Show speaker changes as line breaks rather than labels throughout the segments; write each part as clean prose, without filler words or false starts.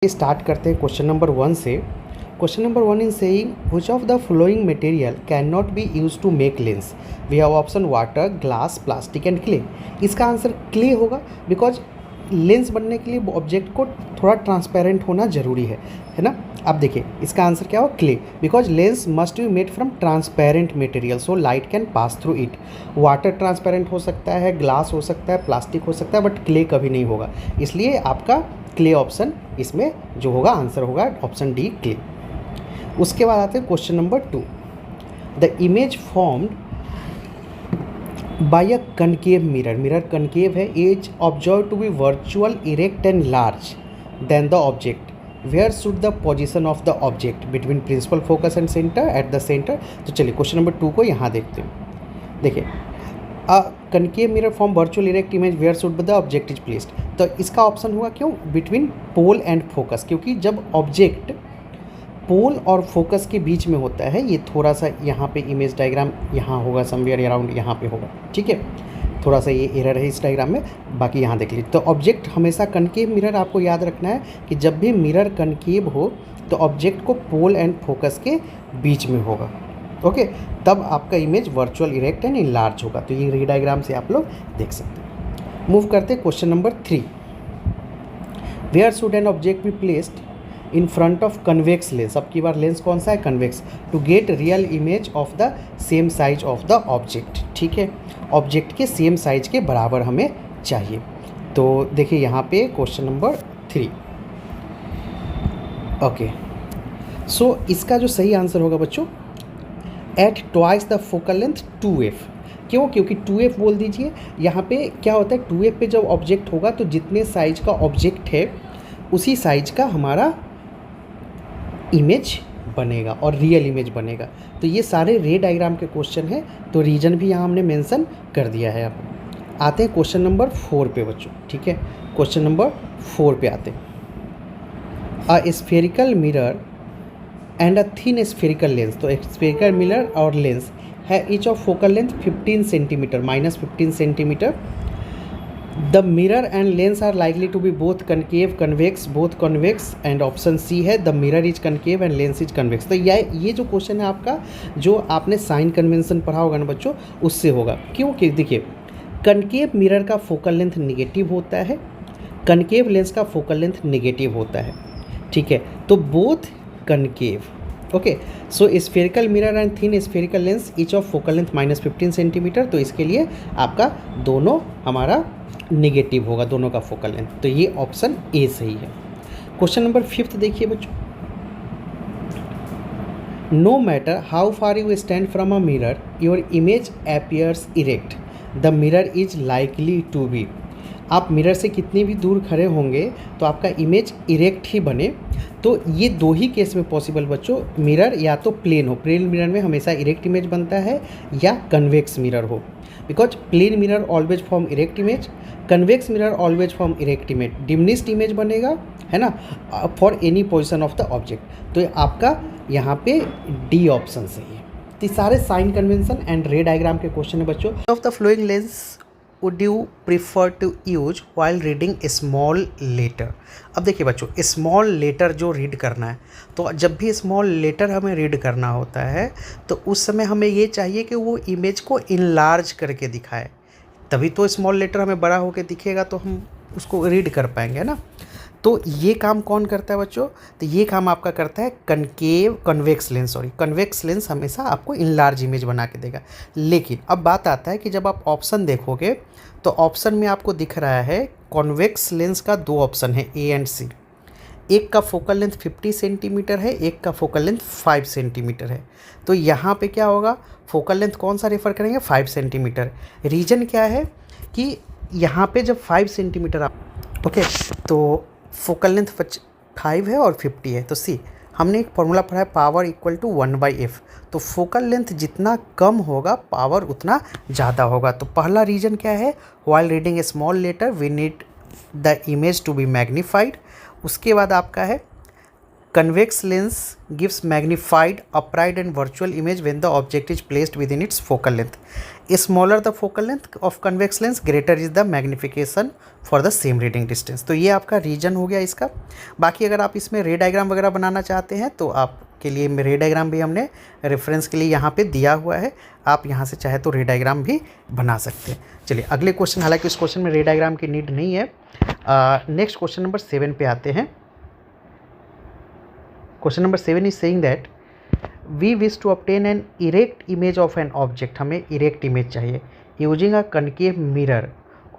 Start करते हैं question number 1 से। Question number 1 in saying which of the following material can not be use to make lens. We have option water, glass, plastic and clay. इसका answer clay होगा because lens बनने के लिए object को थोड़ा transparent होना जरूरी है ना। अब देखिए इसका आंसर क्या हो, clay, because lens must be made from transparent material so light can pass through it. Water transparent हो सकता है, ग्लास हो सकता है, प्लास्टिक हो सकता है, बट क्ले कभी नहीं होगा, इसलिए आपका क्ले ऑप्शन इसमें जो होगा आंसर होगा ऑप्शन डी, क्ले। उसके बाद आते हैं question number 2। The image formed by a concave mirror, mirror concave है, is observe to be virtual, erect and large than the object. Where should the position of the object between principal focus and centre, at the centre. तो चलिए question number 2 को यहाँ देखते हैं। देखिए a concave mirror form virtual erect image where should the object is placed. तो इसका option हुआ क्यों, बिटवीन पोल एंड फोकस, क्योंकि जब ऑब्जेक्ट पोल और फोकस के बीच में होता है, ये थोड़ा सा यहाँ पे इमेज डायग्राम यहाँ होगा, समवेयर अराउंड यहाँ पे होगा, ठीक है। थोड़ा सा ये एरर है इस डायग्राम में, बाकी यहाँ देख लीजिए। तो ऑब्जेक्ट हमेशा कनकेव मिरर, आपको याद रखना है कि जब भी मिरर कनकेव हो तो ऑब्जेक्ट को पोल एंड फोकस के बीच में होगा, ओके, तब आपका image virtual, erect and enlarge होगा। तो ये डायग्राम से आप लोग देख सकते हैं। मूव करते हैं question number 3। Where should an object be placed in front of convex lens. अब की बार लेंस कौन सा है, convex, to get real image of the same size of the object, ठीक है। ऑब्जेक्ट के सेम साइज के बराबर हमें चाहिए। तो देखिए यहाँ पे क्वेश्चन नंबर 3, ओके। सो इसका जो सही आंसर होगा बच्चों, at twice the focal length 2f। क्यों, क्योंकि 2f बोल दीजिए। यहाँ पे क्या होता है, 2f पे जब ऑब्जेक्ट होगा तो जितने साइज का ऑब्जेक्ट है उसी साइज का हमारा इमेज बनेगा और रियल इमेज बनेगा। तो ये सारे रे डायग्राम के क्वेश्चन हैं, तो रीजन भी यहाँ हमने मेंशन कर दिया है। अब आते हैं क्वेश्चन नंबर 4 पे बच्चों, ठीक है। क्वेश्चन नंबर 4 पे आते हैं। A spherical mirror and a thin spherical lens. तो स्फेरिकल मिरर और लेंस है each of focal length 15 centimetre, -15 centimetre. The mirror and lens are likely to be both concave, convex, both convex, and option C है the mirror is concave and lens is convex. तो ये जो question है आपका, जो आपने sign convention पढ़ा होगा ना बच्चों, उससे होगा। क्योंकि देखिए कनकेव मिरर का फोकल लेंथ निगेटिव होता है, कनकेव लेंस का फोकल लेंथ निगेटिव होता है, ठीक है। तो both concave, okay. So spherical mirror and thin spherical lens each of focal length -15 centimetre. तो इसके लिए आपका दोनों हमारा निगेटिव होगा, दोनों का फोकल लेंथ। तो ये ऑप्शन ए सही है। क्वेश्चन नंबर 5 देखिए बच्चों। No matter how far you stand from a mirror your image appears erect, the mirror is likely to be. आप मिरर से कितनी भी दूर खड़े होंगे तो आपका इमेज इरेक्ट ही बने। तो ये दो ही केस में पॉसिबल बच्चों, मिरर या तो प्लेन हो, प्लेन मिरर में हमेशा इरेक्ट इमेज बनता है, या कन्वेक्स मिरर हो, because plane mirror always form erect image, convex mirror always form erect image, diminished image बनेगा, है ना, for any position of the object. तो आपका यहाँ पे डी ऑप्शन सही है। तो सारे sign convention and ray diagram के क्वेश्चन है बच्चों। Of the following lens would you prefer to use while reading small letter। अब देखिए बच्चों, स्मॉल लेटर जो रीड करना है, तो जब भी स्मॉल लेटर हमें रीड करना होता है तो उस समय हमें ये चाहिए कि वो इमेज को इनलार्ज करके दिखाए, तभी तो स्मॉल लेटर हमें बड़ा होकर दिखेगा तो हम उसको रीड कर पाएंगे, है ना। तो ये काम कौन करता है बच्चों, तो ये काम आपका करता है कन्वेक्स लेंस हमेशा आपको इनलार्ज इमेज बना के देगा। लेकिन अब बात आता है कि जब आप ऑप्शन देखोगे तो ऑप्शन में आपको दिख रहा है कॉन्वेक्स लेंस का 2 ऑप्शन है, ए एंड सी। एक का फोकल लेंथ 50 सेंटीमीटर है, एक का फोकल लेंथ 5 सेंटीमीटर है। तो यहाँ पे क्या होगा, फोकल लेंथ कौन सा रेफ़र करेंगे, 5 सेंटीमीटर। रीज़न क्या है कि यहाँ पे जब 5 सेंटीमीटर ओके, तो फोकल लेंथ 5 है और 50 है, तो सी हमने एक फॉर्मूला पढ़ा है, पावर इक्वल टू 1/f। तो फोकल लेंथ जितना कम होगा पावर उतना ज़्यादा होगा। तो पहला रीज़न क्या है, while reading a small letter we need the image to be magnified. उसके बाद आपका है convex lens gives magnified, upright and virtual image when the object is placed within its focal length. Smaller the focal length of convex lens, greater is the magnification for the same reading distance. तो ये आपका reason हो गया इसका। बाकी अगर आप इसमें रे डायग्राम वगैरह बनाना चाहते हैं तो आपके लिए रे डायग्राम भी हमने रेफरेंस के लिए यहाँ पे दिया हुआ है, आप यहाँ से चाहे तो रे डायग्राम भी बना सकते हैं। चलिए अगले क्वेश्चन, हालांकि इस क्वेश्चन में रे डायग्राम की नीड नहीं है। नेक्स्ट क्वेश्चन नंबर 7 पे आते हैं। Question number 7 is saying that we wish to obtain an erect image of an object, हमें इरेक्ट इमेज चाहिए using a concave mirror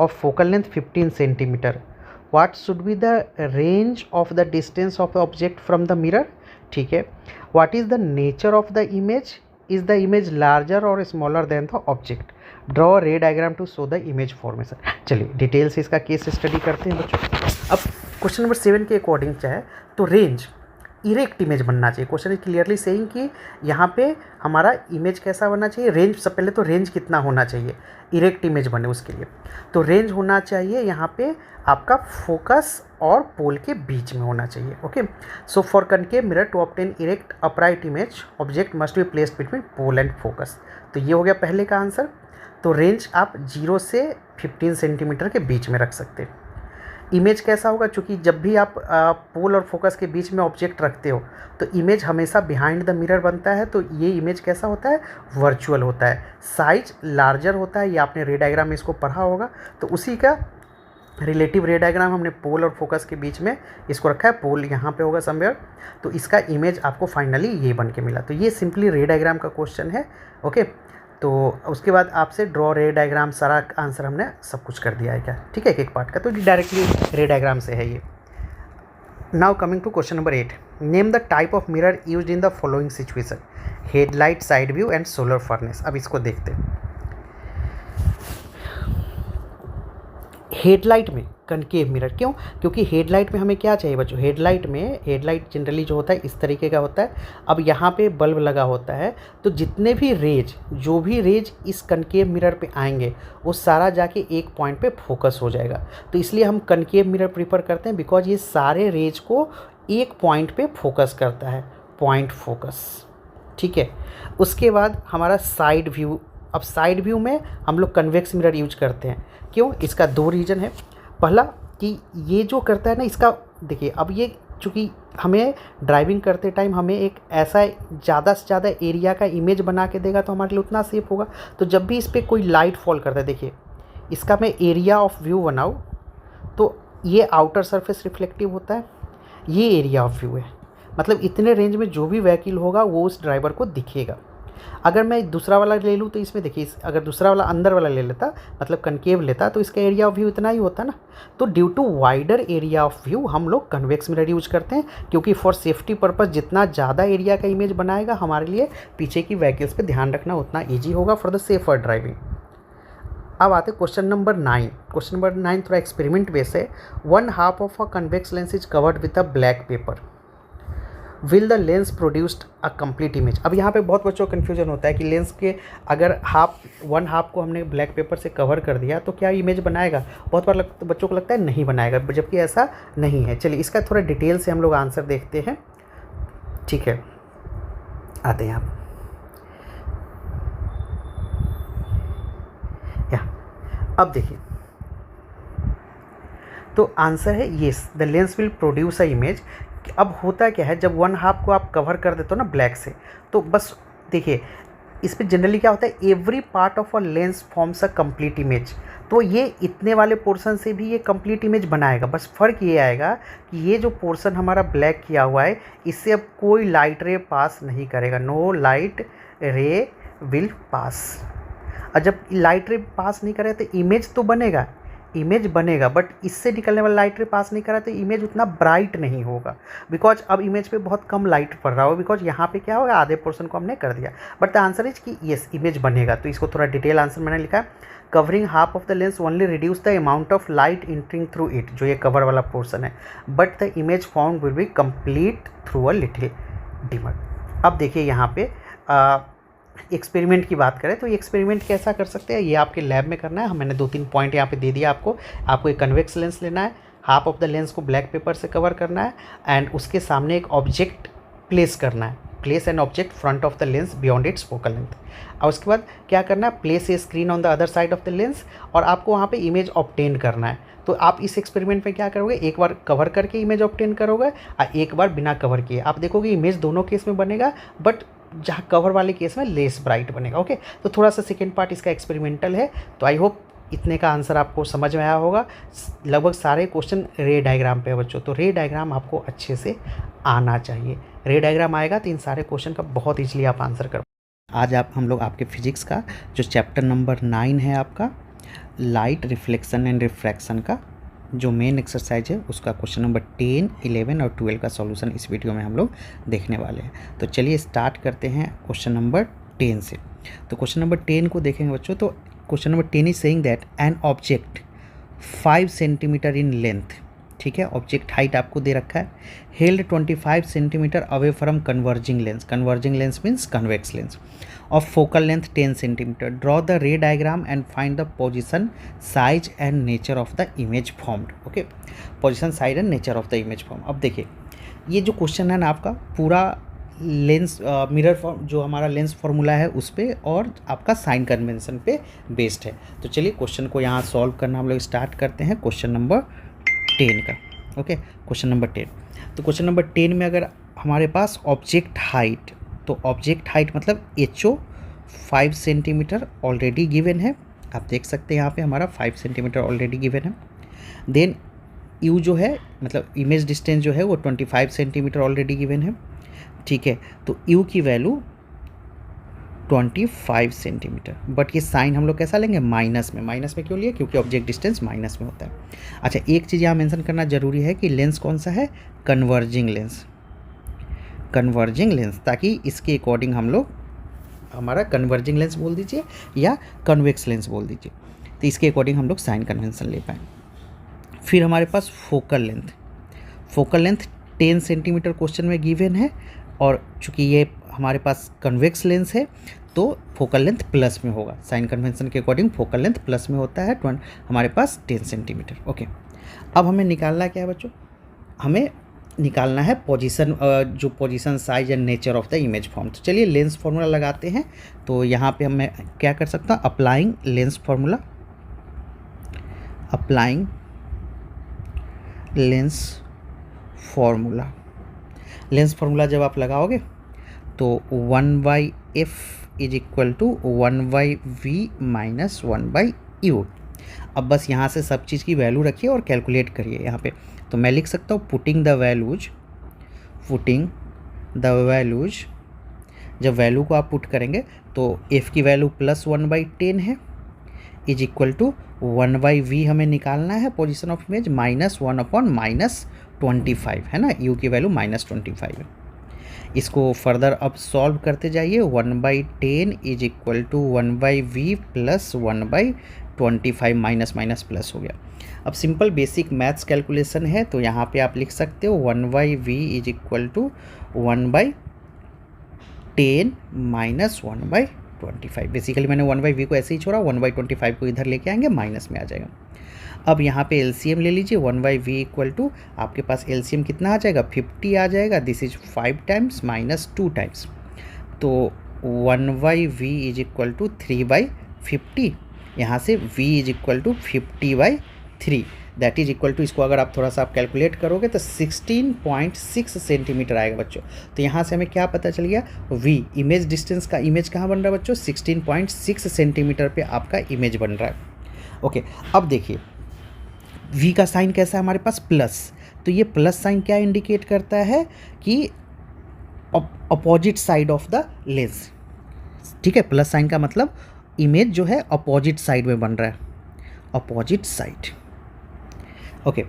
of focal length 15 centimetre. What should be the range of the distance of the object from the mirror, ठीक है। What is the nature of the image, is the image larger और smaller than the object, draw ray diagram to show the image formation. चलिए detail से इसका case study करते हैं बच्चों। अब क्वेश्चन नंबर 7 के अकॉर्डिंग चाहे तो रेंज इरेक्ट इमेज बनना चाहिए। क्वेश्चन इज क्लियरली सेइंग कि यहाँ पे हमारा इमेज कैसा बनना चाहिए, रेंज, सब पहले तो रेंज कितना होना चाहिए इरेक्ट इमेज बने उसके लिए, तो रेंज होना चाहिए यहाँ पे आपका फोकस और पोल के बीच में होना चाहिए। Okay, so for concave mirror to obtain erect upright image object must be placed between pole and focus. तो ये हो गया पहले का आंसर। तो रेंज आप 0 से 15 सेंटीमीटर के बीच में रख सकते हैं। इमेज कैसा होगा, चूँकि जब भी आप पोल और फोकस के बीच में ऑब्जेक्ट रखते हो तो इमेज हमेशा बिहाइंड द मिरर बनता है, तो ये इमेज कैसा होता है, वर्चुअल होता है, साइज लार्जर होता है। ये आपने रे डायग्राम में इसको पढ़ा होगा, तो उसी का रिलेटिव रे डायग्राम हमने पोल और फोकस के बीच में इसको रखा है। पोल यहाँ पे होगा समवेयर, तो इसका इमेज आपको फाइनली ये बन के मिला। तो ये सिंपली रे डायग्राम का क्वेश्चन है। ओके, तो उसके बाद आपसे ड्रॉ रे डायग्राम, सारा आंसर हमने सब कुछ कर दिया है क्या, ठीक है, एक पार्ट का, तो डायरेक्टली रे डायग्राम से है ये। Now coming to question number 8, name the type of mirror used in the following situation, headlight, side view and solar furnace. अब इसको देखते हैं। हेडलाइट में कनकेव मिरर, क्यों, क्योंकि हेडलाइट में हमें क्या चाहिए बच्चों, हेडलाइट जनरली जो होता है इस तरीके का होता है। अब यहाँ पे बल्ब लगा होता है, तो जितने भी रेज, जो भी रेज इस कनकेव मिरर पे आएंगे वो सारा जाके एक पॉइंट पे फोकस हो जाएगा। तो इसलिए हम कनकेव मिरर प्रीफर करते हैं, बिकॉज ये सारे रेज को एक पॉइंट पे फोकस करता है, पॉइंट फोकस, ठीक है। उसके बाद हमारा साइड व्यू। अब साइड व्यू में हम लोग कन्वेक्स मिरर यूज करते हैं, क्यों, इसका 2 रीज़न है। पहला कि ये जो करता है ना, इसका देखिए, अब ये चूँकि हमें ड्राइविंग करते टाइम हमें एक ऐसा ज़्यादा से ज़्यादा एरिया का इमेज बना के देगा, तो हमारे लिए उतना सेफ होगा। तो जब भी इस पर कोई लाइट फॉल करता है, देखिए इसका मैं एरिया ऑफ व्यू बनाऊँ तो ये आउटर सरफेस रिफ्लेक्टिव होता है, ये एरिया ऑफ व्यू है, मतलब इतने रेंज में जो भी व्हीकल होगा वो उस ड्राइवर को दिखेगा। अगर मैं दूसरा वाला ले लूँ तो इसमें देखिए, अगर दूसरा वाला अंदर वाला ले लेता, मतलब कनकेव लेता, तो इसका एरिया ऑफ व्यू इतना ही होता ना। तो due to wider area of view हम लोग कन्वेक्स मिरर यूज करते हैं, क्योंकि फॉर सेफ्टी पर्पस जितना ज़्यादा एरिया का इमेज बनाएगा हमारे लिए पीछे की व्हीकल्स पे ध्यान रखना उतना ईजी होगा फॉर द सेफर ड्राइविंग। अब आते क्वेश्चन नंबर 9। क्वेश्चन नंबर 9 थोड़ा एक्सपेरिमेंट बेस है। 1/2 of a convex lens is covered with a black pepper, will the lens produced a complete image. अब यहाँ पे बहुत बच्चों को कन्फ्यूजन होता है कि लेंस के अगर 1/2 को हमने ब्लैक पेपर से कवर कर दिया तो क्या इमेज बनाएगा। बहुत बार बच्चों को लगता है नहीं बनाएगा, जबकि ऐसा नहीं है। चलिए इसका थोड़ा डिटेल से हम लोग आंसर देखते हैं, ठीक है, आते हैं आप। अब देखिए, तो आंसर है yes, the lens will produce a image. अब होता क्या है, जब 1/2 को आप कवर कर देते हो ना ब्लैक से, तो बस देखिए इस पर जनरली क्या होता है, every part of a lens forms a complete image. तो ये इतने वाले पोर्शन से भी ये कंप्लीट इमेज बनाएगा। बस फ़र्क ये आएगा कि ये जो पोर्शन हमारा ब्लैक किया हुआ है, इससे अब कोई लाइट रे पास नहीं करेगा, no light ray will pass. और जब लाइट रे पास नहीं करे तो इमेज तो बनेगा, इमेज बनेगा, बट इससे निकलने वाला लाइट रे पास नहीं करा तो इमेज उतना ब्राइट नहीं होगा, बिकॉज अब इमेज पे बहुत कम लाइट पड़ रहा होगा, बिकॉज यहाँ पे क्या होगा, आधे पोर्शन को हमने कर दिया। बट द आंसर इज कि येस, इमेज बनेगा। तो इसको थोड़ा डिटेल आंसर मैंने लिखा है, covering half of the lens only reduce the amount of light entering through it, जो ये कवर वाला पोर्शन है, but the image form will be complete through a little dimmer. अब देखिए यहाँ पे एक्सपेरिमेंट की बात करें तो ये एक्सपेरिमेंट कैसा कर सकते हैं, ये आपके लैब में करना है। मैंने 2-3 पॉइंट यहाँ पे दे दिया आपको एक कन्वेक्स लेंस लेना है, हाफ ऑफ द लेंस को ब्लैक पेपर से कवर करना है एंड उसके सामने एक ऑब्जेक्ट प्लेस करना है, place an object front of the lens beyond it's focal length. और उसके बाद क्या करना है, place a screen on the other side of the lens, और आपको वहाँ पे इमेज ऑब्टेन करना है। तो आप इस एक्सपेरिमेंट में क्या करोगे, एक बार कवर करके इमेज ऑब्टेन करोगे और एक बार बिना कवर किए। आप देखोगे इमेज दोनों केस में बनेगा, बट जहाँ कवर वाले केस में लेस ब्राइट बनेगा। ओके, तो थोड़ा सा सेकेंड पार्ट इसका एक्सपेरिमेंटल है। तो आई होप इतने का आंसर आपको समझ में आया होगा। लगभग सारे क्वेश्चन रे डायग्राम पे है बच्चों, तो रे डायग्राम आपको अच्छे से आना चाहिए। रे डायग्राम आएगा तो इन सारे क्वेश्चन का बहुत ईजिली आप आंसर कर। आज हम लोग आपके फिजिक्स का जो चैप्टर नंबर 9 है आपका लाइट रिफ्लेक्शन एंड रिफ्रैक्शन का जो मेन एक्सरसाइज है उसका क्वेश्चन नंबर 10, 11 और 12 का सॉल्यूशन इस वीडियो में हम लोग देखने वाले हैं। तो चलिए स्टार्ट करते हैं क्वेश्चन नंबर 10 से। तो क्वेश्चन नंबर 10 को देखेंगे बच्चों। तो question number 10 is saying that an object 5 centimetre in length, ठीक है, ऑब्जेक्ट हाइट आपको दे रखा है, held 25 centimetre away from converging lens means convex lens of focal length 10 centimetre. Draw the ray diagram and find the position, size and nature of the image formed. Okay, position, size and nature of the image form. अब देखिए ये जो question है ना आपका पूरा lens mirror form जो हमारा लेंस फार्मूला है उस पर और आपका साइन कन्वेंशन पे बेस्ड है। तो चलिए क्वेश्चन को यहाँ सॉल्व करना हम लोग स्टार्ट करते हैं क्वेश्चन नंबर 10 का। Okay, question number 10। तो क्वेश्चन नंबर 10 में अगर हमारे पास ऑब्जेक्ट हाइट, तो ऑब्जेक्ट हाइट मतलब HO 5 सेंटीमीटर ऑलरेडी गिवन है। आप देख सकते हैं यहाँ पे हमारा 5 सेंटीमीटर ऑलरेडी गिवन है। देन U जो है मतलब इमेज डिस्टेंस जो है वो 25 सेंटीमीटर ऑलरेडी गिवन है, ठीक है। तो U की वैल्यू 25 सेंटीमीटर, बट ये साइन हम लोग कैसा लेंगे, माइनस में। माइनस में क्यों लिए, क्योंकि ऑब्जेक्ट डिस्टेंस माइनस में होता है। अच्छा, एक चीज़ यहाँ मेंशन करना जरूरी है कि लेंस कौन सा है, कन्वर्जिंग लेंस, कन्वर्जिंग लेंस, ताकि इसके अकॉर्डिंग हम लोग हमारा कन्वर्जिंग लेंस बोल दीजिए या कन्वेक्स लेंस बोल दीजिए, तो इसके अकॉर्डिंग हम लोग साइन कन्वेंशन ले पाएँ। फिर हमारे पास focal length, focal length 10 centimetre question में गिवन है, और चूँकि ये हमारे पास कन्वेक्स लेंस है तो फोकल लेंथ प्लस में होगा। साइन कन्वेंशन के अकॉर्डिंग फोकल लेंथ प्लस में होता है, हमारे पास 10 सेंटीमीटर। ओके, अब हमें निकालना क्या है बच्चों, हमें निकालना है पोजीशन, जो position, size and nature of the image form. तो चलिए लेंस फार्मूला लगाते हैं। तो यहाँ पे मैं क्या कर सकता हूँ, applying lens formula, applying lens formula. Lens formula जब आप लगाओगे तो 1/f is equal to 1/v minus 1/u। अब बस यहाँ से सब चीज़ की वैल्यू रखिए और कैलकुलेट करिए यहाँ पे। तो मैं लिख सकता हूँ पुटिंग द वैल्यूज, जब वैल्यू को आप पुट करेंगे तो f की वैल्यू प्लस 1/10 है, इज इक्वल टू 1/v हमें निकालना है पोजीशन ऑफ इमेज, माइनस 1/-25 है ना, u की वैल्यू -25 है। इसको फर्दर अब सॉल्व करते जाइए। 1/10 is equal to 1/v plus 1/25, minus minus plus हो गया। अब सिंपल बेसिक मैथ्स कैलकुलेशन है, तो यहाँ पे आप लिख सकते हो 1/v is equal to 1/10 minus 1/25। Basically मैंने 1/v को ऐसे ही छोड़ा, 1/25 को इधर लेके आएंगे, माइनस में आ जाएगा। अब यहाँ पे एलसीएम ले लीजिए, 1/v इक्वल टू आपके पास एलसीएम कितना आ जाएगा, 50 आ जाएगा। This is 5 times minus 2 times, तो 1/v इज इक्वल टू 3/50। यहाँ से v is equal to 50/3, that is equal to, इसको अगर आप थोड़ा सा आप कैलकुलेट करोगे तो 16.6 सेंटीमीटर आएगा बच्चों। तो यहाँ से हमें क्या पता चल गया, v इमेज डिस्टेंस का, इमेज कहाँ बन रहा है बच्चों, 16.6 सेंटीमीटर पे आपका इमेज बन रहा है। ओके, अब देखिए v का साइन कैसा है हमारे पास, प्लस। तो ये प्लस साइन क्या इंडिकेट करता है कि opposite side of the lens, ठीक है। प्लस साइन का मतलब इमेज जो है अपोजिट साइड में बन रहा है, अपोजिट साइड। ओके,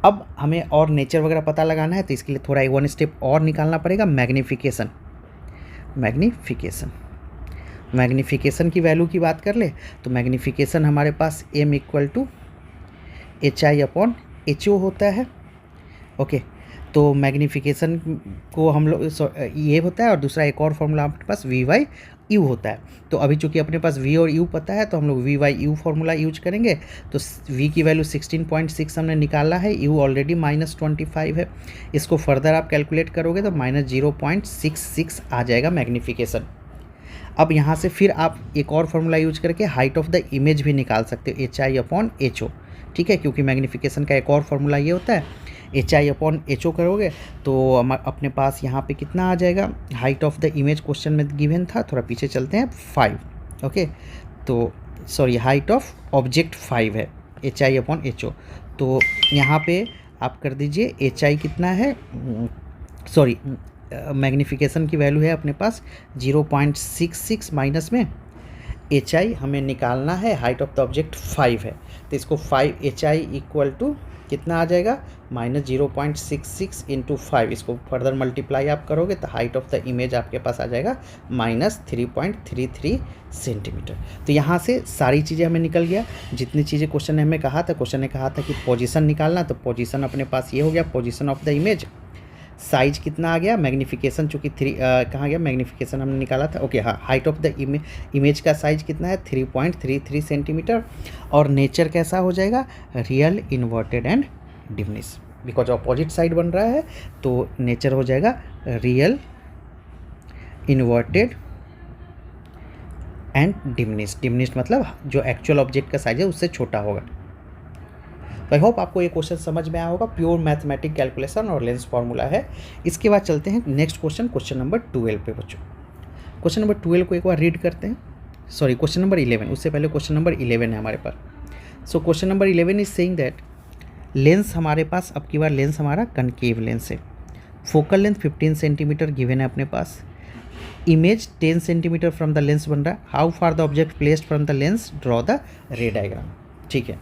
अब हमें और नेचर वगैरह पता लगाना है, तो इसके लिए थोड़ा 1 स्टेप और निकालना पड़ेगा, मैग्नीफिकेशन। मैग्नीफिकेशन की वैल्यू की बात कर ले तो मैग्नीफिकेशन हमारे पास m इक्वल टू HI/HO होता है। ओके, तो मैग्नीफिकेशन को हम लोग ये होता है, और दूसरा एक और फॉर्मूला आपके पास वी वाई यू होता है। तो अभी चूंकि अपने पास वी और यू पता है, तो हम लोग V Y U formula use करेंगे। तो वी की वैल्यू 16.6 हमने निकाला है, यू ऑलरेडी -25 है। इसको फर्दर आप कैलकुलेट करोगे तो -0.66 आ जाएगा मैग्नीफिकेशन। अब यहाँ से फिर आप एक और फार्मूला यूज करके हाइट ऑफ द इमेज भी निकाल सकते हो, HI/HO। ठीक है, क्योंकि मैग्नीफिकेशन का एक और फार्मूला ये होता है, HI/HO करोगे तो अपने पास यहाँ पे कितना आ जाएगा, height of the image question में गिवन था, थोड़ा पीछे चलते हैं, 5। ओके, तो सॉरी, हाइट ऑफ ऑब्जेक्ट 5 है, HI/HO। तो यहाँ पे आप कर दीजिए HI कितना है, सॉरी मैग्नीफिकेशन की वैल्यू है अपने पास 0.66 माइनस में HI हमें निकालना है, हाइट ऑफ द ऑब्जेक्ट 5 है, तो इसको 5 HI इक्वल टू कितना आ जाएगा, -0.66 इंटू 5। इसको फर्दर मल्टीप्लाई आप करोगे तो हाइट ऑफ द इमेज आपके पास आ जाएगा -3.33 सेंटीमीटर। तो यहाँ से सारी चीज़ें हमें निकल गया, जितनी चीज़ें क्वेश्चन ने हमें कहा था। क्वेश्चन ने कहा था कि पोजीशन निकालना, तो पोजीशन अपने पास ये हो गया, position of the image. Size कितना आ गया, मैग्नीफिकेशन चूँकि कहाँ गया, मैग्नीफिकेशन हमने निकाला था। ओके हाँ, हाइट ऑफ द इमेज का साइज कितना है, 3.33 सेंटीमीटर। और नेचर कैसा हो जाएगा, real, inverted and diminish, because opposite side बन रहा है, तो नेचर हो जाएगा real, inverted and diminish. Diminish मतलब जो एक्चुअल ऑब्जेक्ट का साइज है उससे छोटा होगा। तो आई होप आपको ये क्वेश्चन समझ में आया होगा। प्योर मैथमेटिक कैलकुलेशन और लेंस फार्मूला है। इसके बाद चलते हैं नेक्स्ट क्वेश्चन, क्वेश्चन नंबर 12 पे बच्चों। क्वेश्चन नंबर 12 को एक बार रीड करते हैं, सॉरी क्वेश्चन नंबर 11, उससे पहले क्वेश्चन नंबर 11 है हमारे पास। So question number 11 is saying that lens हमारे पास, अब की बार लेंस हमारा कनकेव लेंस है, फोकल लेंथ 15 सेंटीमीटर गिवन है अपने पास, image 10 centimetre from the lens बन रहा है, how far the object placed from the lens, draw the ray diagram. ठीक है,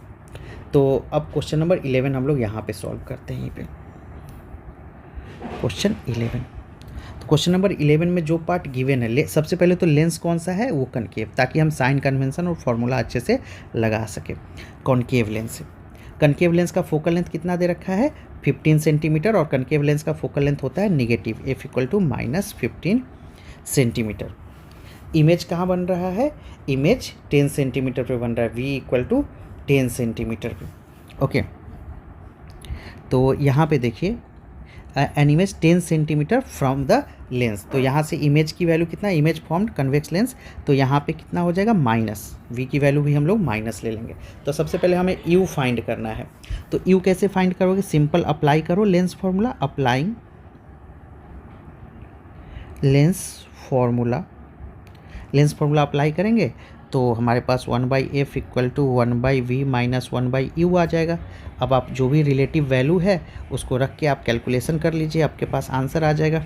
तो अब क्वेश्चन नंबर 11 हम लोग यहाँ पे सॉल्व करते हैं। यहीं पे क्वेश्चन 11, तो क्वेश्चन नंबर 11 में जो पार्ट गिवन है, सबसे पहले तो लेंस कौन सा है, वो कनकेव, ताकि हम साइन कन्वेंशन और फॉर्मूला अच्छे से लगा सके। कॉनकेव लेंस है, कनकेव लेंस का फोकल लेंथ कितना दे रखा है, 15 सेंटीमीटर, और कनकेव लेंस का फोकल लेंथ होता है नेगेटिव, f = -15 सेंटीमीटर। इमेज कहाँ बन रहा है, इमेज 10 सेंटीमीटर पे बन रहा है, v = 10 सेंटीमीटर पे। ओके, तो यहाँ पे देखिए an image 10 centimetre from the lens, तो यहाँ से इमेज की वैल्यू कितना, इमेज फॉर्म्ड कन्वेक्स लेंस, तो यहाँ पे कितना हो जाएगा, माइनस, v की वैल्यू भी हम लोग माइनस ले लेंगे। तो सबसे पहले हमें u फाइंड करना है। तो u कैसे फाइंड करोगे, सिंपल अप्लाई करो lens formula, applying lens formula, lens formula apply करेंगे तो हमारे पास 1/f = 1/v - 1/u आ जाएगा। अब आप जो भी रिलेटिव वैल्यू है उसको रख के आप कैलकुलेशन कर लीजिए, आपके पास आंसर आ जाएगा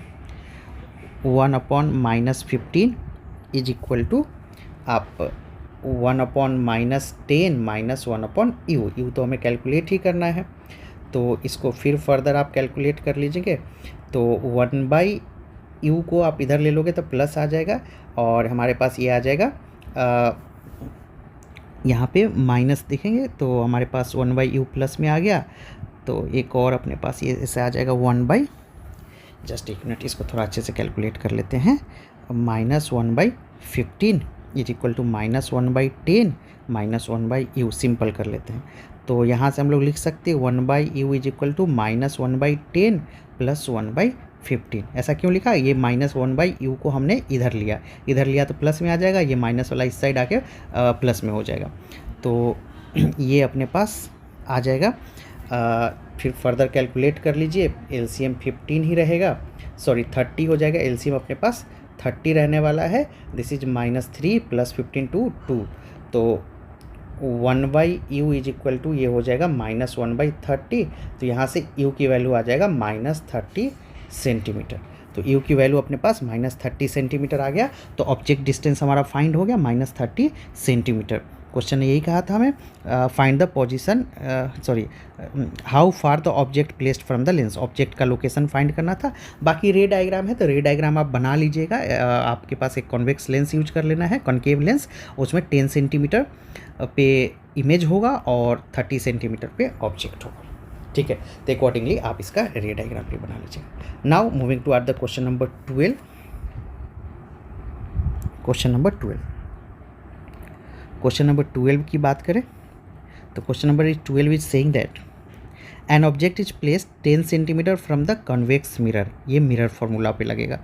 1/-15 = आप 1/-10 - 1/u, u तो हमें कैलकुलेट ही करना है, तो इसको फिर फर्दर आप कैलकुलेट कर लीजिएगा। तो 1/u को आप इधर ले लोगे तो प्लस आ जाएगा, और हमारे पास ये आ जाएगा यहाँ पे माइनस दिखेंगे, तो हमारे पास 1/u प्लस में आ गया। तो एक और अपने पास ये ऐसे आ जाएगा 1/, जस्ट एक मिनट, इसको थोड़ा अच्छे से कैलकुलेट कर लेते हैं, -1/15 = -1/10 - 1/u, सिंपल कर लेते हैं। तो यहाँ से हम लोग लिख सकते हैं 1/u = -1/10 + 1/15। ऐसा क्यों लिखा, ये -1/u को हमने इधर लिया तो प्लस में आ जाएगा, ये माइनस वाला इस साइड आके प्लस में हो जाएगा। तो ये अपने पास आ जाएगा। फिर फर्दर कैलकुलेट कर लीजिए, एलसीएम 15 ही रहेगा, सॉरी 30 हो जाएगा, एलसीएम अपने पास 30 रहने वाला है। दिस इज -3 + 15 2, तो 1/u = ये हो जाएगा -1/30। तो यहाँ से u की वैल्यू आ जाएगा -30 सेंटीमीटर। तो u की वैल्यू अपने पास -30 सेंटीमीटर आ गया। तो ऑब्जेक्ट डिस्टेंस हमारा फाइंड हो गया -30 सेंटीमीटर। क्वेश्चन ने यही कहा था हमें, find the position, sorry how far the object placed from the lens, object का लोकेशन फाइंड करना था। बाकी रे डायग्राम है, तो रे डायग्राम आप बना लीजिएगा। आपके पास एक कॉन्वेक्स लेंस यूज कर लेना है, कॉनकेव लेंस, उसमें 10 सेंटीमीटर पे इमेज होगा और 30 सेंटीमीटर पे ऑब्जेक्ट होगा। ठीक है। तो अकॉर्डिंगली आप इसका रे डायग्राम भी बना लीजिएगा। Now moving to our the question number 12। Question number 12 की बात करें तो question number 12 is saying that an object is placed 10 centimetre from the convex mirror, ये मिरर फॉर्मूला पे लगेगा,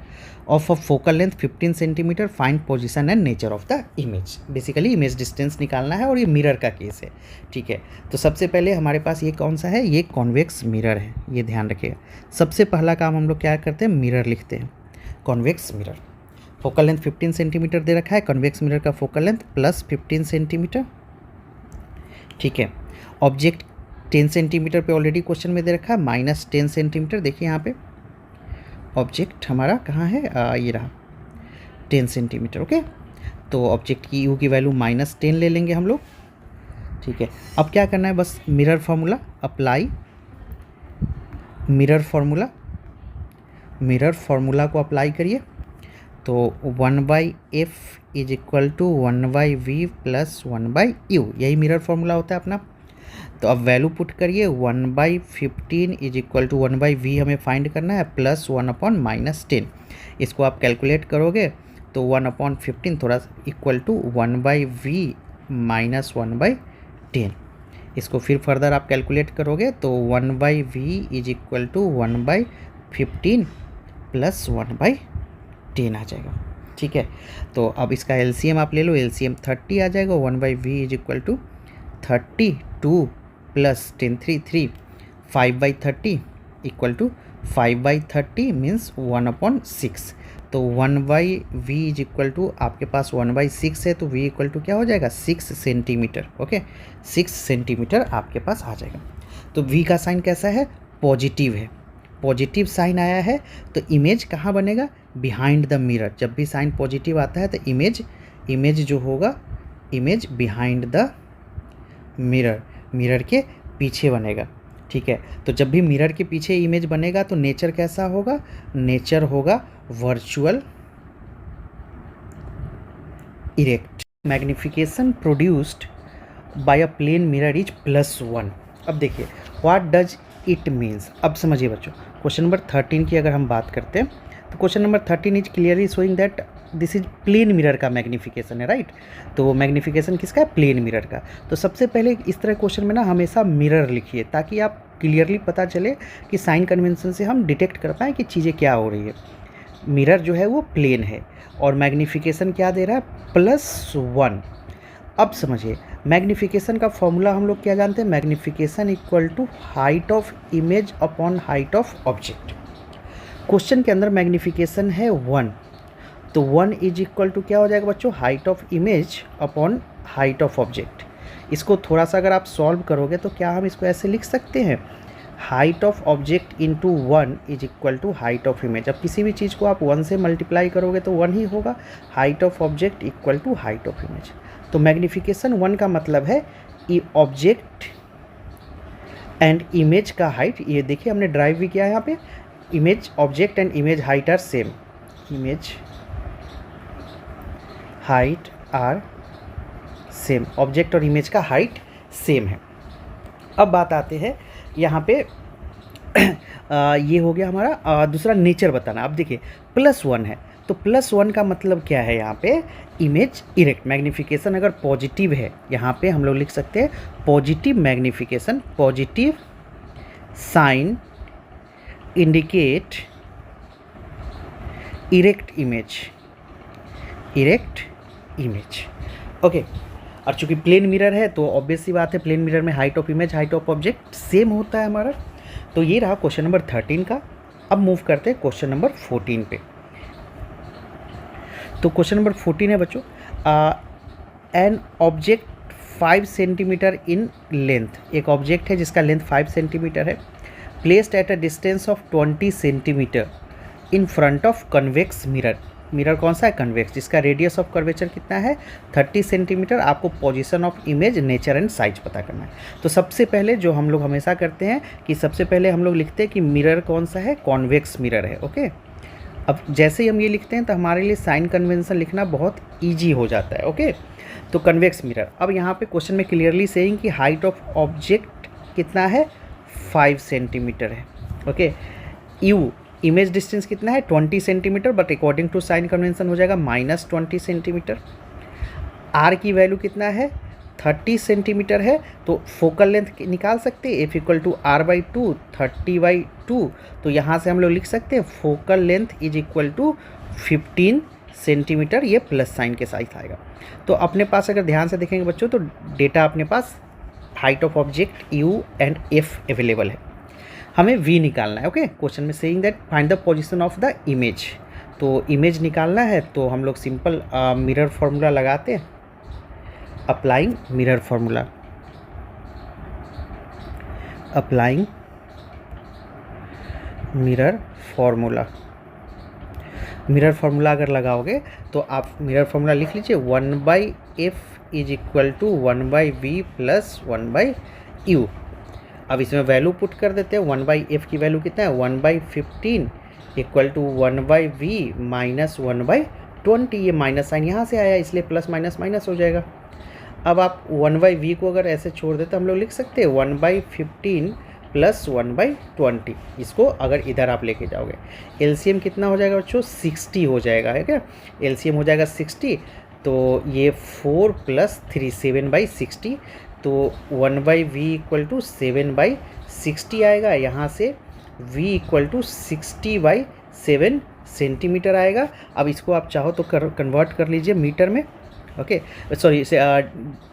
of a focal length 15 centimetre, find position and nature of the image. Basically image distance निकालना है और ये mirror का case है, ठीक है। तो सबसे पहले हमारे पास ये कौन सा है, ये कॉन्वेक्स मिरर है, ये ध्यान रखिएगा। सबसे पहला काम हम लोग क्या करते हैं, मिरर लिखते हैं, convex mirror. Focal length 15 centimetre दे रखा है, कन्वेक्स मिरर का फोकल लेंथ प्लस 15 सेंटीमीटर, ठीक है। ऑब्जेक्ट 10 सेंटीमीटर पे ऑलरेडी क्वेश्चन में दे रखा है, माइनस 10 सेंटीमीटर। देखिए यहाँ पे ऑब्जेक्ट हमारा कहाँ है, ये रहा 10 सेंटीमीटर, ओके। तो ऑब्जेक्ट की यू की वैल्यू -10 ले लेंगे हम लोग, ठीक है। अब क्या करना है, बस mirror formula apply, mirror formula को अप्लाई करिए। तो 1/f is equal to 1/v plus 1/u, यही मिरर फार्मूला होता है अपना। तो अब वैल्यू पुट करिए, 1/15 इज इक्वल टू 1/v हमें फाइंड करना है, प्लस 1/-10। इसको आप कैलकुलेट करोगे तो 1/15 थोड़ा इक्वल टू 1/v माइनस 1/10। इसको फिर फर्दर आप कैलकुलेट करोगे तो 1/v is equal to 1/15 plus 1/10 आ जाएगा, ठीक है। तो अब इसका एलसीएम आप ले लो, एलसीएम 30 आ जाएगा। 1/v is equal to 32 plus 10 3 3 5/30 equal to 5/30 means 1/6। तो 1/v इज इक्वल टू आपके पास 1/6 है, तो v इक्वल टू क्या हो जाएगा, 6 सेंटीमीटर, ओके। 6 सेंटीमीटर आपके पास आ जाएगा। तो v का साइन कैसा है, पॉजिटिव है, पॉजिटिव साइन आया है, तो इमेज कहाँ बनेगा, बिहाइंड द मिरर। जब भी साइन पॉजिटिव आता है तो इमेज जो होगा, image behind the mirror, mirror के पीछे बनेगा, ठीक है। तो जब भी मिरर के पीछे इमेज बनेगा तो नेचर कैसा होगा, नेचर होगा virtual erect. Magnification produced by a plane mirror is +1। अब देखिए व्हाट डज इट मीन्स, अब समझिए बच्चों। क्वेश्चन नंबर 13 की अगर हम बात करते हैं तो question number 13 is clearly showing that this is plane mirror का मैग्निफिकेशन है, राइट। तो मैग्निफिकेशन किसका है, प्लेन मिरर का। तो सबसे पहले इस तरह क्वेश्चन में ना हमेशा मिरर लिखिए, ताकि आप क्लियरली पता चले कि साइन कन्वेंशन से हम डिटेक्ट कर पाएँ कि चीज़ें क्या हो रही है। मिरर जो है वो प्लेन है और मैग्निफिकेशन क्या दे रहा है, +1। अब समझिए मैग्निफिकेशन का फॉर्मूला हम लोग क्या जानते हैं, magnification equal to height of image upon height of object. Question के अंदर मैग्निफिकेशन है 1, तो 1 इज इक्वल टू क्या हो जाएगा बच्चों, height of image upon height of object. इसको थोड़ा सा अगर आप सॉल्व करोगे तो क्या हम इसको ऐसे लिख सकते हैं, height of object into 1 is equal to height of image. अब किसी भी चीज़ को आप 1 से मल्टीप्लाई करोगे तो 1 ही होगा, height of object equal to height of image. तो मैग्निफिकेशन 1 का मतलब है ऑब्जेक्ट एंड इमेज का हाइट। ये देखिए हमने ड्राइव भी किया है यहाँ पे, image object and image height are same, image height are same, object और इमेज का हाइट सेम है। अब बात आते हैं यहाँ पे ये हो गया हमारा दूसरा नेचर बताना। अब देखिए +1 है, तो +1 का मतलब क्या है, यहाँ पे इमेज इरेक्ट। मैग्निफिकेशन अगर पॉजिटिव है, यहाँ पे हम लोग लिख सकते हैं positive magnification, positive sign indicate erect image, erect image, okay. और चूंकि प्लेन मिरर है तो ऑब्वियस सी बात है, प्लेन मिरर में height of image height of object same होता है हमारा। तो ये रहा क्वेश्चन नंबर 13 का। अब मूव करते हैं क्वेश्चन नंबर 14 पे। तो क्वेश्चन नंबर 14 है बच्चों, an object 5 centimetre in length, एक ऑब्जेक्ट है जिसका लेंथ 5 सेंटीमीटर है, placed at a distance of 20 centimetre in front of convex mirror. Mirror कौन सा है, कन्वेक्स, जिसका रेडियस ऑफ कर्वेचर कितना है 30 सेंटीमीटर। आपको position of image, nature and size पता करना है। तो सबसे पहले जो हम लोग हमेशा करते हैं कि सबसे पहले हम लोग लिखते हैं कि मिरर कौन सा है, कॉन्वेक्स मिरर है, ओके। अब जैसे ही हम ये लिखते हैं तो हमारे लिए साइन कन्वेंशन लिखना बहुत ईजी हो जाता है, ओके। तो कन्वेक्स मिरर, अब यहाँ पे क्वेश्चन में क्लियरली सेइंग कि हाइट ऑफ ऑब्जेक्ट कितना है 5 सेंटीमीटर है। ओके, यू इमेज डिस्टेंस कितना है 20 centimetre, but according to sign convention हो जाएगा -20 सेंटीमीटर। आर की वैल्यू कितना है 30 सेंटीमीटर है, तो फोकल लेंथ निकाल सकते हैं, F=R/2 30/2। तो यहाँ से हम लोग लिख सकते हैं फोकल लेंथ = 15 सेंटीमीटर, ये प्लस साइन के साथ आएगा। तो अपने पास अगर ध्यान से देखेंगे बच्चों, तो डेटा अपने पास height of object u and f available है, हमें वी निकालना है। ओके, क्वेश्चन में saying that find the position of the image, तो इमेज निकालना है, तो हम लोग सिंपल मिरर फार्मूला लगाते हैं, applying mirror formula, applying mirror formula. Mirror formula अगर लगाओगे तो आप मिरर फार्मूला लिख लीजिए 1/f = 1/v + 1/u। अब इसमें वैल्यू पुट कर देते हैं, 1/f की वैल्यू कितना है 1/15 = 1/v - 1/20। ये माइनस साइन यहाँ से आया इसलिए प्लस माइनस माइनस हो जाएगा। अब आप 1/v को अगर ऐसे छोड़ देते हम लोग लिख सकते हैं 1/15 + 1/20। इसको अगर इधर आप लेके जाओगे, एलसीएम कितना हो जाएगा बच्चों 60 हो जाएगा, है क्या, एलसीएम हो जाएगा 60। तो ये 4 + 3 7/60, तो 1/v = 7/60 आएगा। यहाँ से v = 60/7 सेंटीमीटर आएगा। अब इसको आप चाहो तो कन्वर्ट कर लीजिए मीटर में। ओके, सॉरी,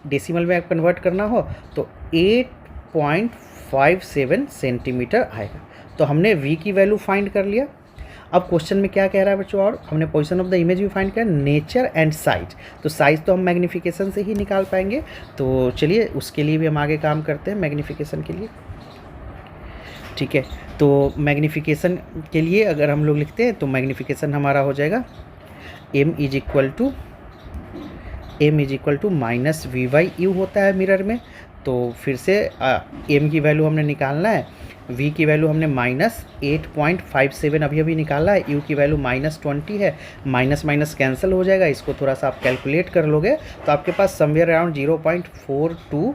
डेसिमल में कन्वर्ट करना हो तो 8.57 सेंटीमीटर आएगा। तो हमने v की वैल्यू फाइंड कर लिया। अब क्वेश्चन में क्या कह रहा है बच्चों, और हमने पोजीशन ऑफ द इमेज भी फाइंड किया, नेचर एंड साइज। तो साइज तो हम मैग्नीफिकेशन से ही निकाल पाएंगे, तो चलिए उसके लिए भी हम आगे काम करते हैं मैग्नीफिकेशन के लिए। ठीक है, तो मैग्नीफिकेशन के लिए अगर हम लोग लिखते हैं तो मैग्नीफिकेशन हमारा हो जाएगा m = -v/u होता है मिरर में। तो फिर से m की वैल्यू हमने निकालना है, v की वैल्यू हमने -8.57 अभी निकाला है, u की वैल्यू -20 है, माइनस माइनस कैंसिल हो जाएगा। इसको थोड़ा सा आप कैलकुलेट कर लोगे तो आपके पास समवेयर अराउंड 0.42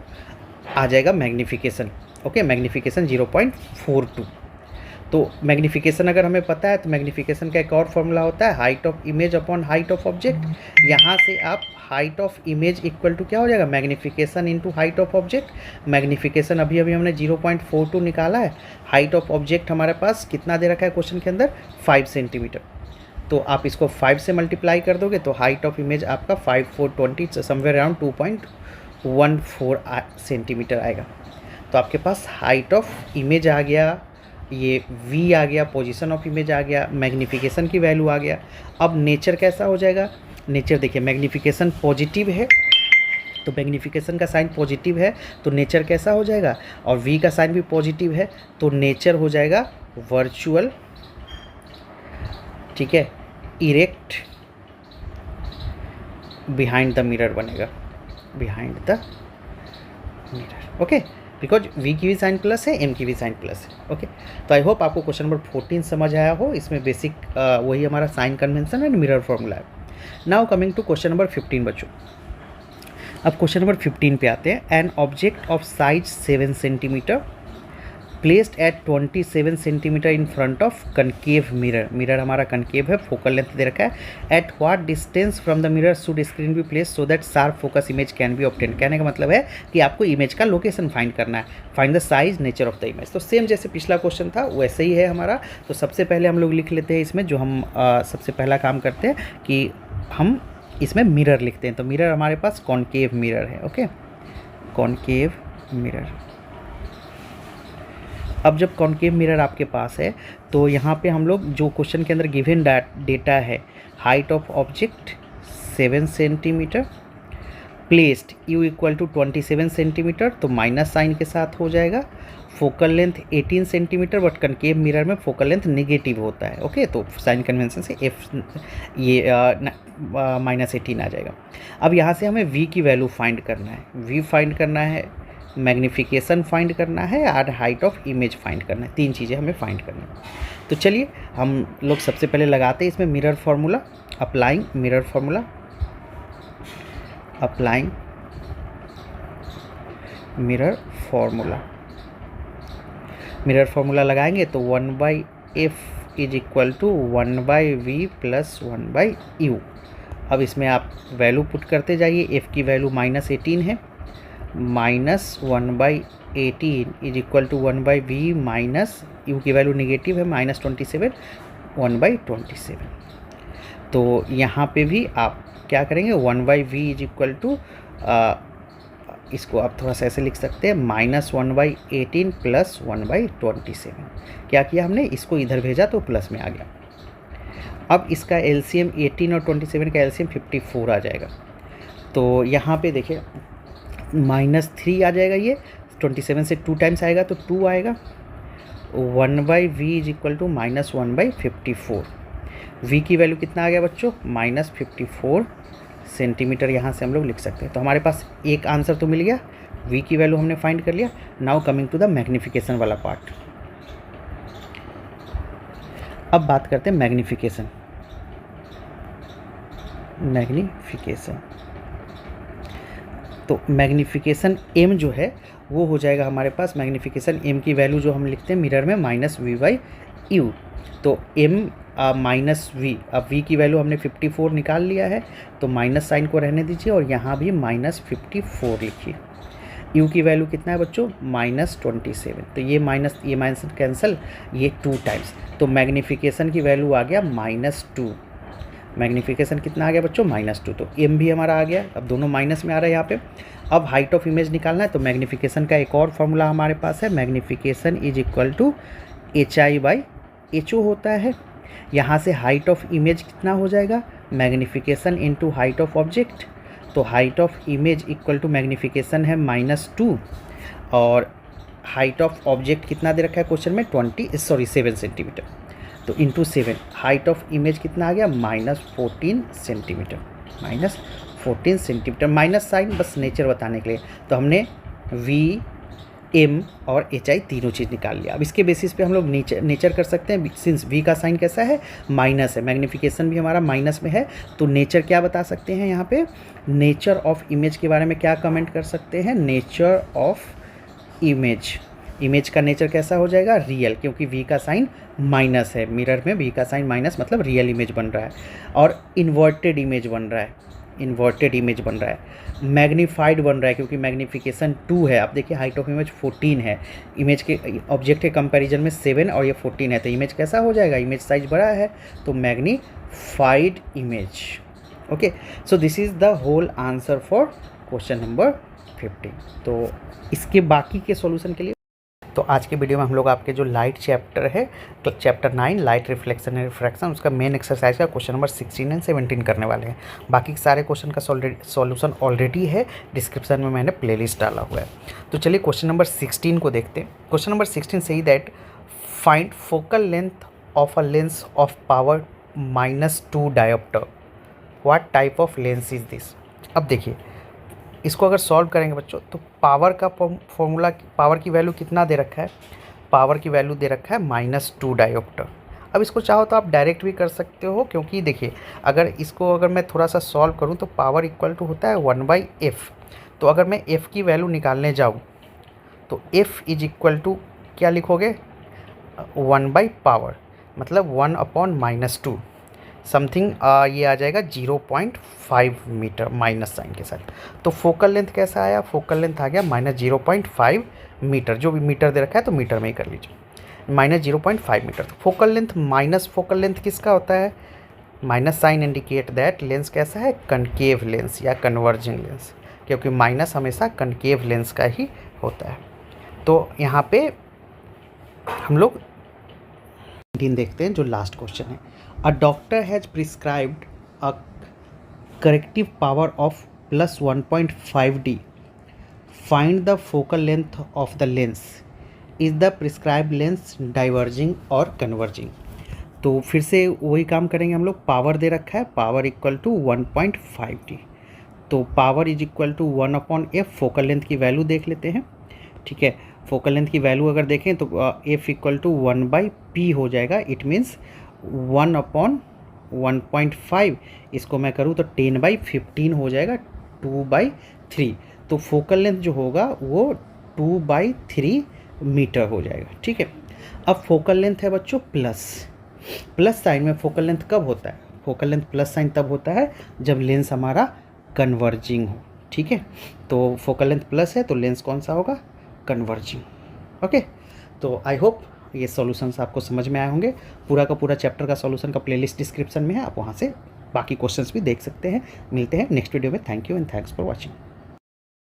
आ जाएगा मैग्नीफिकेशन। Okay, magnification 0.42। तो मैग्नीफिकेशन अगर हमें पता है तो मैग्नीफिकेशन का एक और फॉर्मूला होता है height of image upon height of object. यहाँ से आप height of image equal to क्या हो जाएगा magnification into height of object. Magnification अभी हमने 0.42 निकाला है, हाइट ऑफ ऑब्जेक्ट हमारे पास कितना दे रखा है क्वेश्चन के अंदर 5 सेंटीमीटर। तो आप इसको 5 से मल्टीप्लाई कर दोगे तो हाइट ऑफ इमेज आपका 5 4 20 समवेयर अराउंड 2.14 सेंटीमीटर आएगा। तो आपके पास हाइट ऑफ इमेज आ गया, ये v आ गया, पोजीशन ऑफ इमेज आ गया, मैग्नीफिकेशन की वैल्यू आ गया। अब नेचर कैसा हो जाएगा, नेचर देखिए मैग्नीफिकेशन पॉजिटिव है तो मैग्नीफिकेशन का साइन पॉजिटिव है तो नेचर कैसा हो जाएगा, और v का साइन भी पॉजिटिव है तो नेचर हो जाएगा वर्चुअल, ठीक है, इरेक्ट बिहाइंड द मिरर बनेगा, behind the mirror. Okay, because v की भी साइन प्लस है, m की भी साइन प्लस है। ओके, तो आई होप आपको क्वेश्चन नंबर 14 समझ आया हो। इसमें बेसिक वही हमारा sign convention and mirror formula है। Now coming to question number 15 बच्चों। अब क्वेश्चन नंबर 15 पे आते हैं। An object of size 7 centimetre placed at 27 centimetre in front of concave mirror. Mirror हमारा कनकेव है, फोकल लेंथ दे रखा है। At what distance from the mirror should screen B place so that sharp focus image can be obtain. कहने का मतलब है कि आपको इमेज का लोकेशन फाइंड करना है। Find the size nature of the image. तो सेम जैसे पिछला क्वेश्चन था वैसे ही है हमारा। तो सबसे पहले हम लोग लिख लेते हैं इसमें, जो हम सबसे पहला काम करते हैं कि हम इसमें मिरर लिखते हैं। तो मिरर हमारे पास कॉनकेव मिरर है। Okay, concave mirror. अब जब कॉनकेव मिरर आपके पास है तो यहाँ पे हम लोग जो क्वेश्चन के अंदर गिवन डेटा है, height of object 7 centimetre placed u equal to 27 centimetre, तो माइनस साइन के साथ हो जाएगा। Focal length 18 centimetre, but concave mirror में फोकल लेंथ नेगेटिव होता है। ओके, तो साइन कन्वेंशन से f ये -18 आ जाएगा। अब यहाँ से हमें v की वैल्यू फाइंड करना है, v फाइंड करना है, मैग्नीफिकेशन फाइंड करना है और हाइट ऑफ इमेज फाइंड करना है। 3 चीज़ें हमें फाइंड करनी है। तो चलिए हम लोग सबसे पहले लगाते हैं इसमें mirror formula. Applying mirror formula, applying mirror formula. Mirror formula लगाएंगे तो 1/f is equal to 1/v plus 1/u। अब इसमें आप वैल्यू पुट करते जाइए। f की वैल्यू -18 है, -1/18 is equal to 1/v minus u की वैल्यू नेगेटिव है -27, 1/27। तो यहाँ पे भी आप क्या करेंगे, 1/v इज इक्वल टू, इसको आप थोड़ा सा ऐसे लिख सकते हैं, -1/18 प्लस 1/27। क्या किया हमने, इसको इधर भेजा तो प्लस में आ गया। अब इसका एलसीएम 18 और 27 का एलसीएम 54 आ जाएगा। तो यहाँ पे देखिए -3 आ जाएगा, ये 27 से 2 टाइम्स आएगा तो 2 आएगा। 1/v is equal to -1/54। v की वैल्यू कितना आ गया बच्चों, -54 सेंटीमीटर। यहाँ से हम लोग लिख सकते हैं। तो हमारे पास एक आंसर तो मिल गया, v की वैल्यू हमने फाइंड कर लिया। Now coming to the magnification वाला पार्ट। अब बात करते हैं मैग्निफिकेशन। तो मैग्निफिकेशन m जो है वो हो जाएगा हमारे पास, मैग्निफिकेशन m की वैल्यू जो हम लिखते हैं मिरर में -v/u। तो m -v, अब v की वैल्यू हमने 54 निकाल लिया है तो माइनस साइन को रहने दीजिए और यहाँ भी -54 लिखिए। u की वैल्यू कितना है बच्चों, -27। तो ये माइनस कैंसिल, ये 2 टाइम्स। तो मैग्निफिकेशन की वैल्यू आ गया -2। मैग्निफिकेशन कितना आ गया बच्चों, -2। तो m भी हमारा आ गया। अब दोनों माइनस में आ रहा है यहाँ पे। अब हाइट ऑफ इमेज निकालना है तो मैग्निफिकेशन का एक और फॉर्मूला हमारे पास है, magnification is equal to hi/ho होता है। यहाँ से हाइट ऑफ इमेज कितना हो जाएगा, magnification into height of object. तो height of image equal to magnification है -2 और हाइट ऑफ ऑब्जेक्ट कितना दे रखा है क्वेश्चन में, 7 सेंटीमीटर। तो इंटू 7, हाइट ऑफ इमेज कितना आ गया, -14 सेंटीमीटर। -14 सेंटीमीटर, माइनस साइन बस नेचर बताने के लिए। तो हमने v, m और hi तीनों चीज़ निकाल लिया। अब इसके बेसिस पे हम लोग नेचर कर सकते हैं। सिंस v का साइन कैसा है, माइनस है, मैग्निफिकेशन भी हमारा माइनस में है, तो नेचर क्या बता सकते हैं यहाँ पे, नेचर ऑफ इमेज के बारे में क्या कमेंट कर सकते हैं, नेचर ऑफ इमेज। इमेज का नेचर कैसा हो जाएगा, रियल, क्योंकि v का साइन माइनस है। मिरर में v का साइन माइनस मतलब रियल इमेज बन रहा है। और इन्वर्टेड इमेज बन रहा है, इन्वर्टेड इमेज बन रहा है। मैग्नीफाइड बन रहा है क्योंकि मैग्नीफिकेशन 2 है। आप देखिए हाइट ऑफ इमेज 14 है, इमेज के ऑब्जेक्ट के कंपैरिजन में 7 और ये 14 है, तो इमेज कैसा हो जाएगा, इमेज साइज बड़ा है, तो magnified image. Okay, so this is the whole answer for question number 15। तो इसके बाकी के सॉल्यूशन के लिए तो आज के वीडियो में हम लोग आपके जो लाइट चैप्टर है, chapter 9 light reflection and refraction, उसका मेन एक्सरसाइज का क्वेश्चन नंबर 16 एंड 17 करने वाले हैं। बाकी सारे क्वेश्चन का सॉल्यूशन ऑलरेडी है, डिस्क्रिप्शन में मैंने प्लेलिस्ट डाला हुआ है। तो चलिए क्वेश्चन नंबर 16 को देखते हैं। क्वेश्चन नंबर 16 से ही that find focal length of a lens of power -2 dioptre, what type of lens is this. अब देखिए इसको अगर सॉल्व करेंगे बच्चों तो पावर का फॉर्मूला, पावर की वैल्यू कितना दे रखा है, पावर की वैल्यू दे रखा है -2 डायोप्टर। अब इसको चाहो तो आप डायरेक्ट भी कर सकते हो, क्योंकि देखिए अगर मैं थोड़ा सा सॉल्व करूं तो पावर इक्वल टू होता है 1/f। तो अगर मैं f की वैल्यू निकालने जाऊं तो f इज इक्वल टू क्या लिखोगे, 1/पावर, मतलब 1/-2 समथिंग, ये आ जाएगा 0.5 मीटर माइनस साइन के साथ। तो फोकल लेंथ कैसा आया, फोकल लेंथ आ गया -0.5 मीटर। जो भी मीटर दे रखा है तो मीटर में ही कर लीजिए, -0.5 मीटर। तो focal length minus focal length किसका होता है, minus sign indicate that lens कैसा है, कनकेव लेंस या कन्वर्जिंग लेंस, क्योंकि माइनस हमेशा कनकेव लेंस का ही होता है। तो यहाँ पे हम लोग देखते हैं जो लास्ट क्वेश्चन है। A doctor has prescribed a corrective power of +1.5D. Find the focal length of the lens. Is the prescribed lens diverging or converging? तो फिर से वही काम करेंगे हम लोग। पावर दे रखा है, पावर इक्वल टू 1.5D। तो power is equal to 1/f। Focal length की वैल्यू देख लेते हैं, ठीक है। फोकल लेंथ की वैल्यू अगर देखें तो f इक्वल टू 1/p हो जाएगा। इट मीन्स 1/1.5, इसको मैं करूँ तो 10/15 हो जाएगा, 2/3। तो फोकल लेंथ जो होगा वो 2/3 मीटर हो जाएगा, ठीक है। अब फोकल लेंथ है बच्चों प्लस साइन में फोकल लेंथ कब होता है? फोकल लेंथ प्लस साइन तब होता है जब लेंस हमारा कन्वर्जिंग हो, ठीक है। तो फोकल लेंथ प्लस है तो लेंस कौन सा होगा? Converging, okay. तो आई होप ये सॉल्यूशंस आपको समझ में आए होंगे। पूरा का पूरा चैप्टर का सॉल्यूशन का प्लेलिस्ट डिस्क्रिप्शन में है, आप वहाँ से बाकी क्वेश्चंस भी देख सकते हैं। मिलते हैं नेक्स्ट वीडियो में। Thank you and thanks for watching.